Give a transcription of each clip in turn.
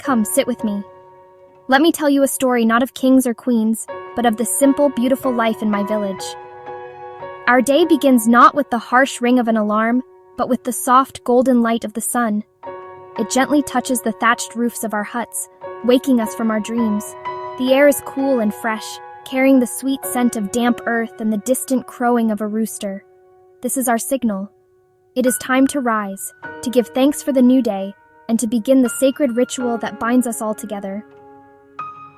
Come, sit with me. Let me tell you a story not of kings or queens, but of the simple, beautiful life in my village. Our day begins not with the harsh ring of an alarm, but with the soft, golden light of the sun. It gently touches the thatched roofs of our huts, waking us from our dreams. The air is cool and fresh, carrying the sweet scent of damp earth and the distant crowing of a rooster. This is our signal. It is time to rise, to give thanks for the new day, and to begin the sacred ritual that binds us all together.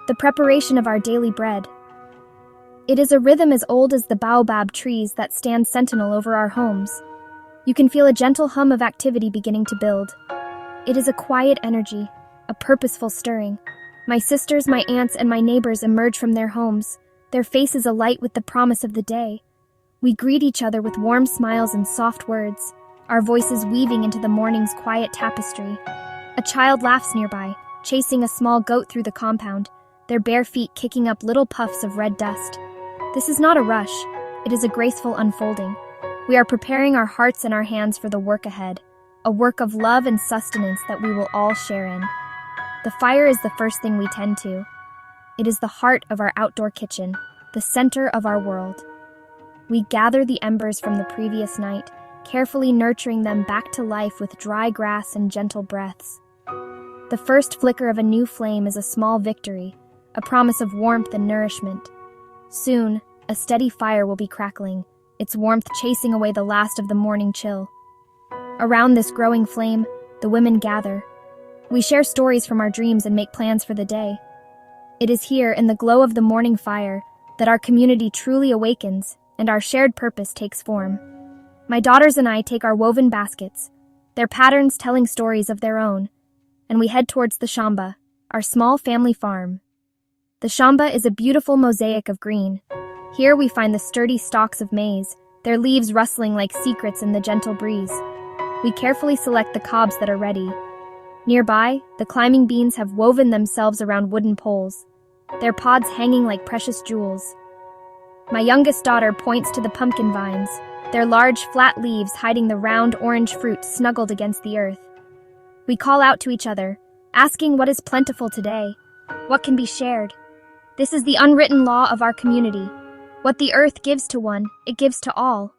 The preparation of our daily bread. It is a rhythm as old as the baobab trees that stand sentinel over our homes. You can feel a gentle hum of activity beginning to build. It is a quiet energy, a purposeful stirring. My sisters, my aunts, and my neighbors emerge from their homes, their faces alight with the promise of the day. We greet each other with warm smiles and soft words, our voices weaving into the morning's quiet tapestry. A child laughs nearby, chasing a small goat through the compound, their bare feet kicking up little puffs of red dust. This is not a rush, it is a graceful unfolding. We are preparing our hearts and our hands for the work ahead, a work of love and sustenance that we will all share in. The fire is the first thing we tend to. It is the heart of our outdoor kitchen, the center of our world. We gather the embers from the previous night, carefully nurturing them back to life with dry grass and gentle breaths. The first flicker of a new flame is a small victory, a promise of warmth and nourishment. Soon, a steady fire will be crackling, its warmth chasing away the last of the morning chill. Around this growing flame, the women gather. We share stories from our dreams and make plans for the day. It is here, in the glow of the morning fire, that our community truly awakens and our shared purpose takes form. My daughters and I take our woven baskets, their patterns telling stories of their own, and we head towards the shamba, our small family farm. The shamba is a beautiful mosaic of green. Here we find the sturdy stalks of maize, their leaves rustling like secrets in the gentle breeze. We carefully select the cobs that are ready. Nearby, the climbing beans have woven themselves around wooden poles, their pods hanging like precious jewels. My youngest daughter points to the pumpkin vines, their large, flat leaves hiding the round orange fruit snuggled against the earth. We call out to each other, asking what is plentiful today, what can be shared. This is the unwritten law of our community. What the earth gives to one, it gives to all.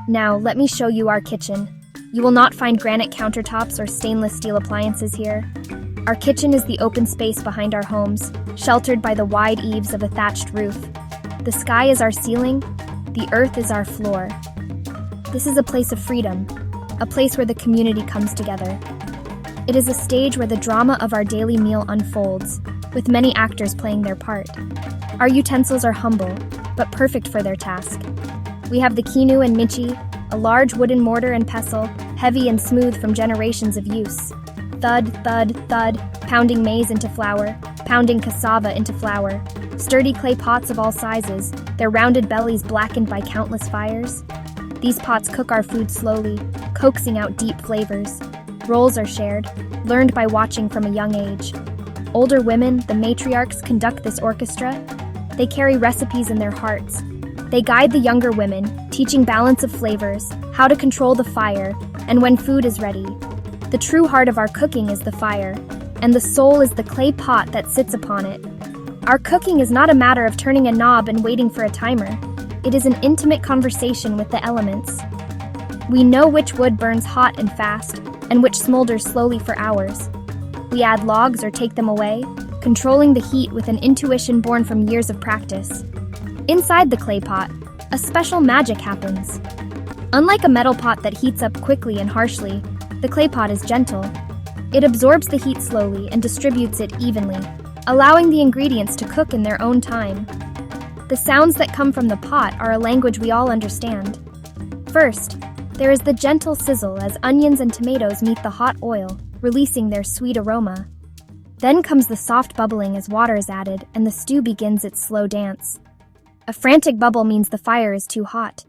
Now, let me show you our kitchen. You will not find granite countertops or stainless steel appliances here. Our kitchen is the open space behind our homes, sheltered by the wide eaves of a thatched roof. The sky is our ceiling, the earth is our floor. This is a place of freedom, a place where the community comes together. It is a stage where the drama of our daily meal unfolds, with many actors playing their part. Our utensils are humble, but perfect for their task. We have the kinu and michi, a large wooden mortar and pestle, heavy and smooth from generations of use. Thud, thud, thud, pounding maize into flour, pounding cassava into flour. Sturdy clay pots of all sizes, their rounded bellies blackened by countless fires. These pots cook our food slowly, coaxing out deep flavors. Roles are shared, learned by watching from a young age. Older women, the matriarchs, conduct this orchestra. They carry recipes in their hearts. They guide the younger women, teaching balance of flavors, how to control the fire, and when food is ready. The true heart of our cooking is the fire, and the soul is the clay pot that sits upon it. Our cooking is not a matter of turning a knob and waiting for a timer. It is an intimate conversation with the elements. We know which wood burns hot and fast, and which smolders slowly for hours. We add logs or take them away, controlling the heat with an intuition born from years of practice. Inside the clay pot, a special magic happens. Unlike a metal pot that heats up quickly and harshly, the clay pot is gentle. It absorbs the heat slowly and distributes it evenly, allowing the ingredients to cook in their own time. The sounds that come from the pot are a language we all understand. First, there is the gentle sizzle as onions and tomatoes meet the hot oil, releasing their sweet aroma. Then comes the soft bubbling as water is added and the stew begins its slow dance. A frantic bubble means the fire is too hot.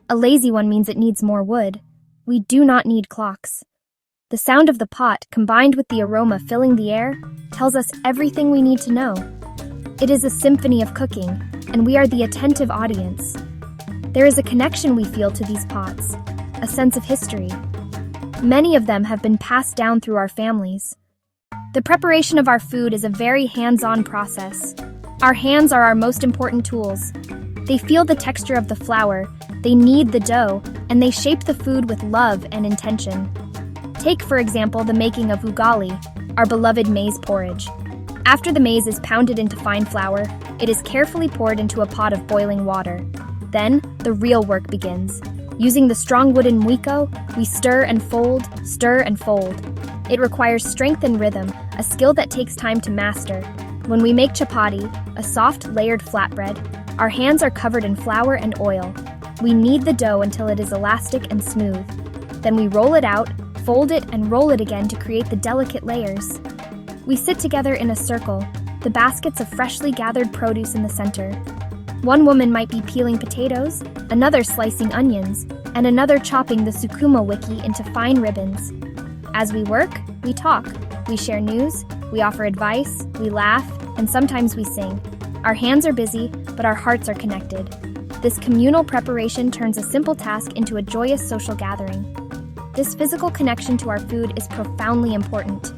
A lazy one means it needs more wood. We do not need clocks. The sound of the pot, combined with the aroma filling the air, tells us everything we need to know. It is a symphony of cooking, and we are the attentive audience. There is a connection we feel to these pots, a sense of history. Many of them have been passed down through our families. The preparation of our food is a very hands-on process. Our hands are our most important tools. They feel the texture of the flour, they knead the dough, and they shape the food with love and intention. Take, for example, the making of ugali, our beloved maize porridge. After the maize is pounded into fine flour, it is carefully poured into a pot of boiling water. Then, the real work begins. Using the strong wooden mwiko, we stir and fold, stir and fold. It requires strength and rhythm, a skill that takes time to master. When we make chapati, a soft, layered flatbread, our hands are covered in flour and oil. We knead the dough until it is elastic and smooth. Then we roll it out, fold it, and roll it again to create the delicate layers. We sit together in a circle, the baskets of freshly gathered produce in the center. One woman might be peeling potatoes, another slicing onions, and another chopping the sukuma wiki into fine ribbons. As we work, we talk, we share news, we offer advice, we laugh, and sometimes we sing. Our hands are busy, but our hearts are connected. This communal preparation turns a simple task into a joyous social gathering. This physical connection to our food is profoundly important.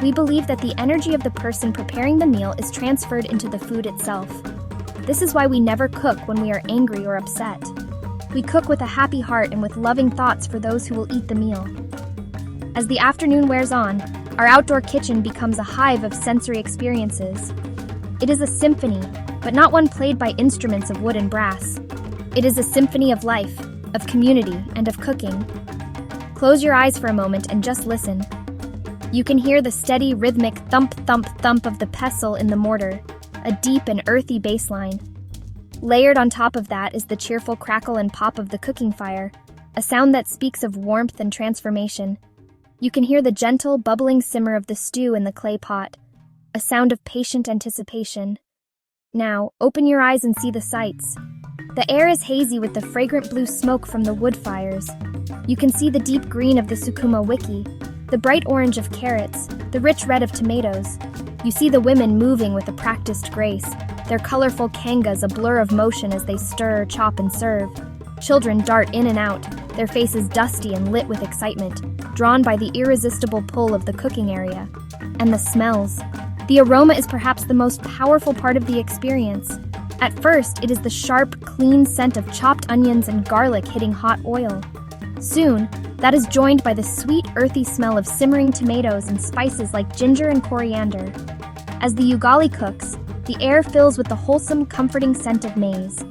We believe that the energy of the person preparing the meal is transferred into the food itself. This is why we never cook when we are angry or upset. We cook with a happy heart and with loving thoughts for those who will eat the meal. As the afternoon wears on, our outdoor kitchen becomes a hive of sensory experiences. It is a symphony, but not one played by instruments of wood and brass. It is a symphony of life, of community, and of cooking. Close your eyes for a moment and just listen. You can hear the steady, rhythmic thump, thump, thump of the pestle in the mortar, a deep and earthy bass line. Layered on top of that is the cheerful crackle and pop of the cooking fire, a sound that speaks of warmth and transformation. You can hear the gentle, bubbling simmer of the stew in the clay pot, a sound of patient anticipation. Now, open your eyes and see the sights. The air is hazy with the fragrant blue smoke from the wood fires. You can see the deep green of the sukuma wiki, the bright orange of carrots, the rich red of tomatoes. You see the women moving with a practiced grace, their colorful kangas a blur of motion as they stir, chop, and serve. Children dart in and out, their faces dusty and lit with excitement, drawn by the irresistible pull of the cooking area. And the smells. The aroma is perhaps the most powerful part of the experience. At first, it is the sharp, clean scent of chopped onions and garlic hitting hot oil. Soon, that is joined by the sweet, earthy smell of simmering tomatoes and spices like ginger and coriander. As the ugali cooks, the air fills with the wholesome, comforting scent of maize.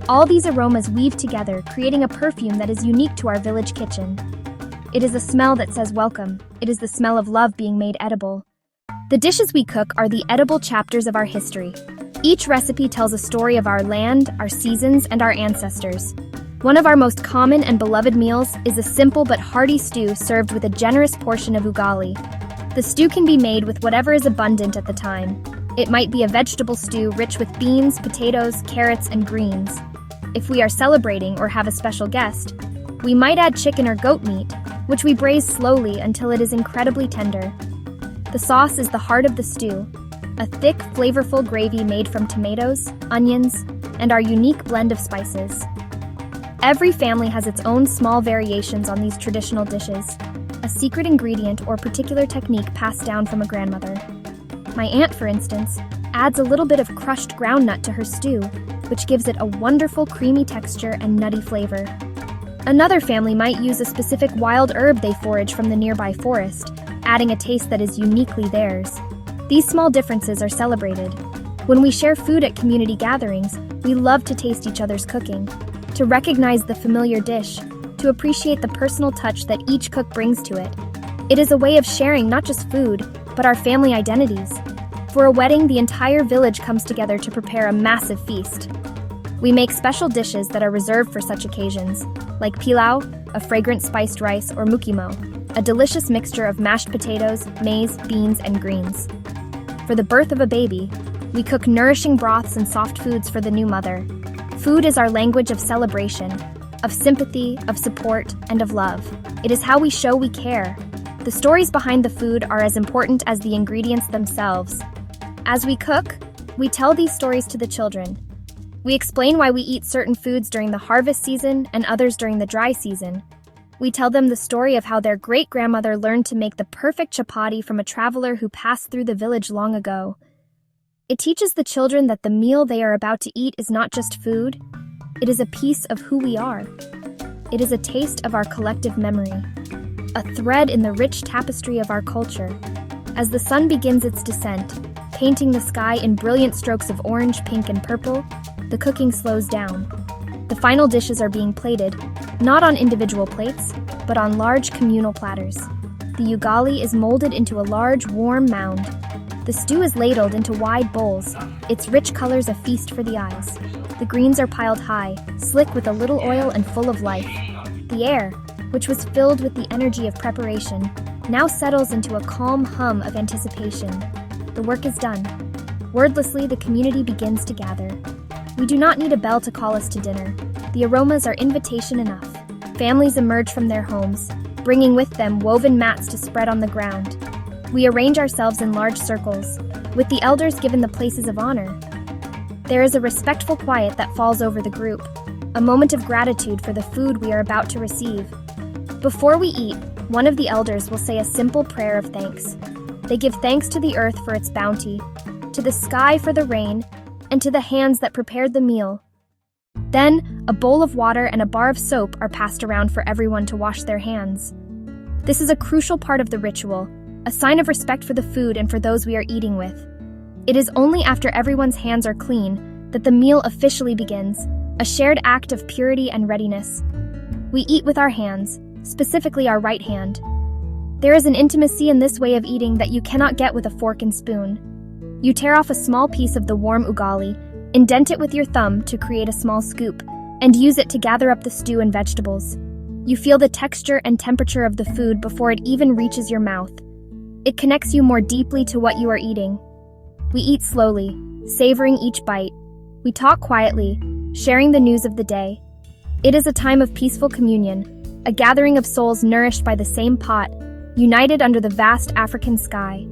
All these aromas weave together, creating a perfume that is unique to our village kitchen. It is a smell that says welcome. It is the smell of love being made edible. The dishes we cook are the edible chapters of our history. Each recipe tells a story of our land, our seasons, and our ancestors. One of our most common and beloved meals is a simple but hearty stew served with a generous portion of ugali. The stew can be made with whatever is abundant at the time. It might be a vegetable stew rich with beans, potatoes, carrots, and greens. If we are celebrating or have a special guest, we might add chicken or goat meat, which we braise slowly until it is incredibly tender. The sauce is the heart of the stew, a thick, flavorful gravy made from tomatoes, onions, and our unique blend of spices. Every family has its own small variations on these traditional dishes, a secret ingredient or particular technique passed down from a grandmother. My aunt, for instance, adds a little bit of crushed groundnut to her stew, which gives it a wonderful creamy texture and nutty flavor. Another family might use a specific wild herb they forage from the nearby forest, adding a taste that is uniquely theirs. These small differences are celebrated. When we share food at community gatherings, we love to taste each other's cooking, to recognize the familiar dish, to appreciate the personal touch that each cook brings to it. It is a way of sharing not just food, but our family identities. For a wedding, the entire village comes together to prepare a massive feast. We make special dishes that are reserved for such occasions, like pilau, a fragrant spiced rice, or mukimo, a delicious mixture of mashed potatoes, maize, beans, and greens. For the birth of a baby, we cook nourishing broths and soft foods for the new mother. Food is our language of celebration, of sympathy, of support, and of love. It is how we show we care. The stories behind the food are as important as the ingredients themselves. As we cook, we tell these stories to the children. We explain why we eat certain foods during the harvest season and others during the dry season. We tell them the story of how their great-grandmother learned to make the perfect chapati from a traveler who passed through the village long ago. It teaches the children that the meal they are about to eat is not just food, it is a piece of who we are. It is a taste of our collective memory, a thread in the rich tapestry of our culture. As the sun begins its descent, painting the sky in brilliant strokes of orange, pink, and purple, the cooking slows down. The final dishes are being plated, not on individual plates, but on large communal platters. The ugali is molded into a large, warm mound. The stew is ladled into wide bowls, its rich colors a feast for the eyes. The greens are piled high, slick with a little oil and full of life. The air, which was filled with the energy of preparation, now settles into a calm hum of anticipation. The work is done. Wordlessly, the community begins to gather. We do not need a bell to call us to dinner. The aromas are invitation enough. Families emerge from their homes, bringing with them woven mats to spread on the ground. We arrange ourselves in large circles, with the elders given the places of honor. There is a respectful quiet that falls over the group, a moment of gratitude for the food we are about to receive. Before we eat, one of the elders will say a simple prayer of thanks. They give thanks to the earth for its bounty, to the sky for the rain, and to the hands that prepared the meal. Then, a bowl of water and a bar of soap are passed around for everyone to wash their hands. This is a crucial part of the ritual, a sign of respect for the food and for those we are eating with. It is only after everyone's hands are clean that the meal officially begins, a shared act of purity and readiness. We eat with our hands, specifically our right hand. There is an intimacy in this way of eating that you cannot get with a fork and spoon. You tear off a small piece of the warm ugali, indent it with your thumb to create a small scoop, and use it to gather up the stew and vegetables. You feel the texture and temperature of the food before it even reaches your mouth. It connects you more deeply to what you are eating. We eat slowly, savoring each bite. We talk quietly, sharing the news of the day. It is a time of peaceful communion, a gathering of souls nourished by the same pot, united under the vast African sky.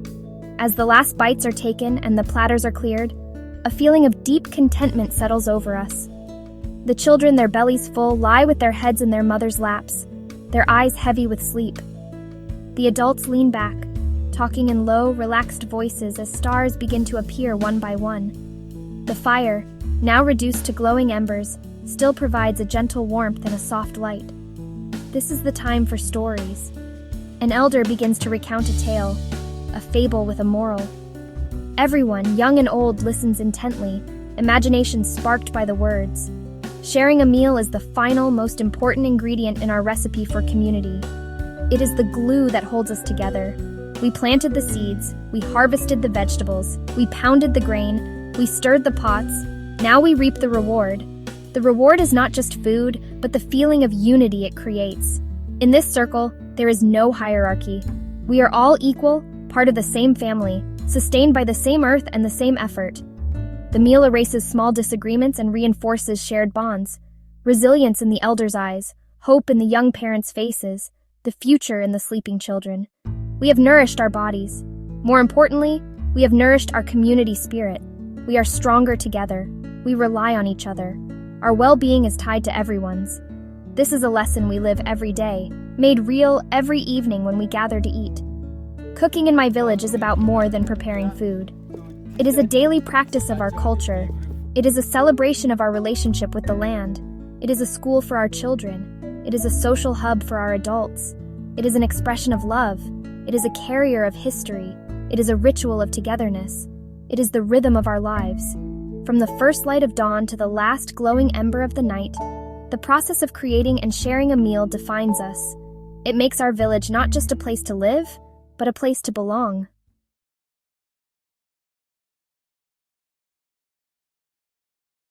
As the last bites are taken and the platters are cleared, a feeling of deep contentment settles over us. The children, their bellies full, lie with their heads in their mothers' laps, their eyes heavy with sleep. The adults lean back, talking in low, relaxed voices as stars begin to appear one by one. The fire, now reduced to glowing embers, still provides a gentle warmth and a soft light. This is the time for stories. An elder begins to recount a tale, a fable with a moral. Everyone, young and old, listens intently, imagination sparked by the words. Sharing a meal is the final, most important ingredient in our recipe for community. It is the glue that holds us together. We planted the seeds, we harvested the vegetables, we pounded the grain, we stirred the pots. Now we reap the reward. The reward is not just food, but the feeling of unity it creates. In this circle, there is no hierarchy. We are all equal, part of the same family, sustained by the same earth and the same effort. The meal erases small disagreements and reinforces shared bonds. Resilience in the elders' eyes, hope in the young parents' faces, the future in the sleeping children. We have nourished our bodies. More importantly, we have nourished our community spirit. We are stronger together. We rely on each other. Our well-being is tied to everyone's. This is a lesson we live every day, made real every evening when we gather to eat. Cooking in my village is about more than preparing food. It is a daily practice of our culture. It is a celebration of our relationship with the land. It is a school for our children. It is a social hub for our adults. It is an expression of love. It is a carrier of history. It is a ritual of togetherness. It is the rhythm of our lives. From the first light of dawn to the last glowing ember of the night, the process of creating and sharing a meal defines us. It makes our village not just a place to live, but a place to belong.